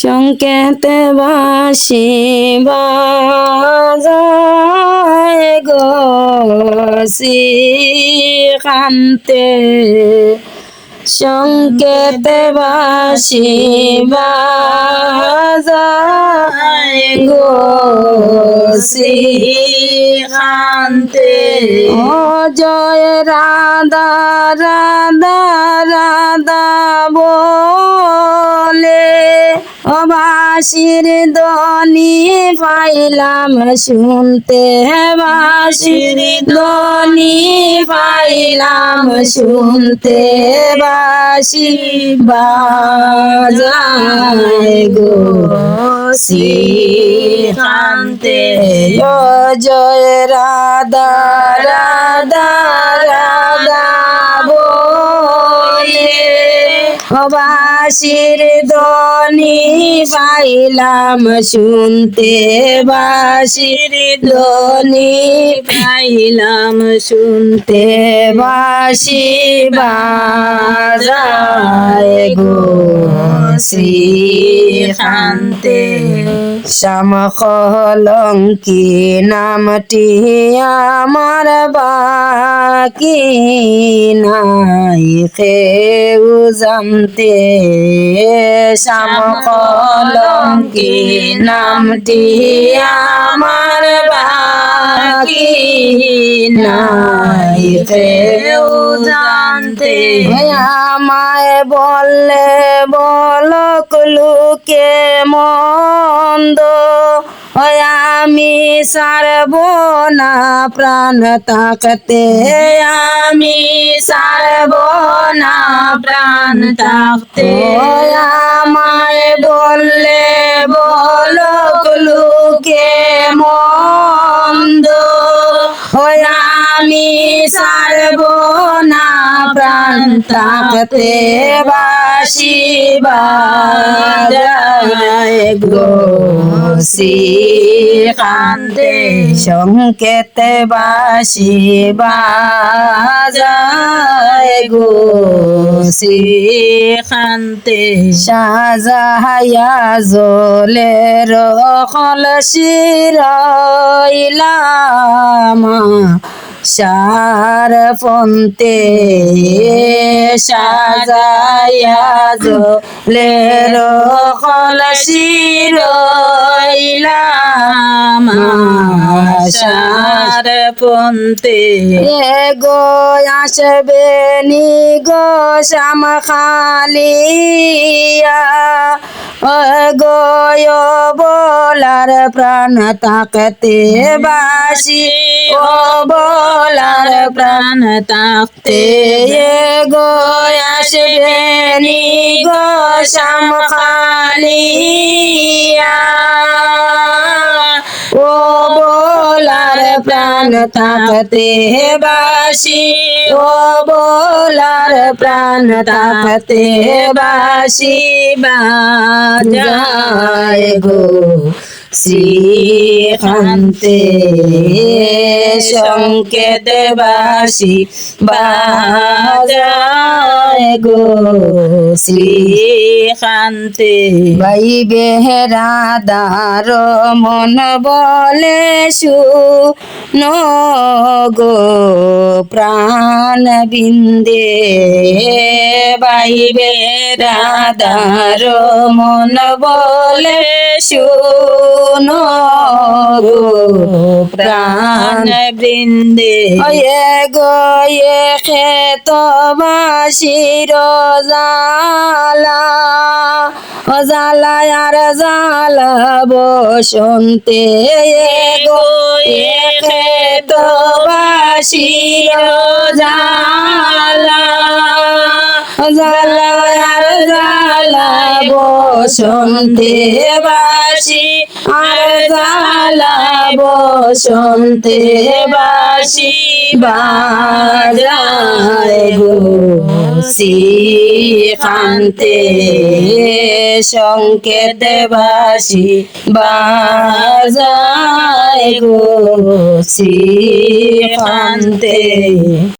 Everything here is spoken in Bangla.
সংকেতে বাঁশি বাজায় গো শ্রীকান্তে, সংকেতে বাঁশি বাজায় গো শ্রীকান্তে। ও জয় রাধা রাধা রাধা বলে ও বাঁশির ধ্বনি পাইলাম শুনতে, বাঁশির ধ্বনি পাইলাম শুনতে, বাঁশি বাজায় গো শ্রীকান্তে। ও জয় রাধা রাধা রাধা বলে ও বাঁশির ধ্বনি পাইলাম শুনতে, বাঁশির ধ্বনি পাইলাম শুনতে, বাঁশি বাজায় গো শ্রীকান্তে। শ্যাম কলঙ্কি নামটি আমার বাকি নাই কেউ জানতে, শ্যাম কলঙ্কি নামটি আমার বাকি নাই কেউ জানতে। আমায় বললে বলক লোকে মন্দ, আমি সারব না প্রাণ থাকতে, আমি সারব না প্রাণ থাকতে। আমায় বললে বলক লোকে মন্দ, আমি সারব না প্রাণ থাকতে, বাঁশি বাজায় গো শ্রীকান্তে। সংকেতে বাঁশি বাজায় গো শ্রীকান্তে। সাজাইয়া জলের কলসি রইলাম সার পন্তে, সাজাইয়া জলের কলসি রইলাম সার পন্তে। এ গো আসবে নি গো শ্যাম খালিয়া, ও গো বলার প্রাণ থাকতে, বাঁশি ও বলার প্রাণ থাকতে। এ গো আসবে নি গো শ্যাম খালিয়া, ও বলার প্রাণ থাকতে, বাঁশি ও বলার প্রাণ থাকতে, বাঁশি বাজায় গো শ্রীকান্তে। সংকেতে বাঁশি বাজায় গো শ্রীকান্তে। বাইবে রাধার মন বলে শুনো গো প্রাণ বিন্দে, বাইবে রাধার মন বলে শুনো গো প্রাণ বৃন্দে। এ গো এ খেত বাঁশির জালা, ও জালা আর জালা বসন্তে, এ গো এ খেত বাঁশির জালা, জালা আর জালা বসন্তে, বাঁশি আর জালা বসন্তে, বাঁশি বাজায় গো শ্রীকান্তে। সংকেতে বাঁশি বাজায় গো শ্রীকান্তে।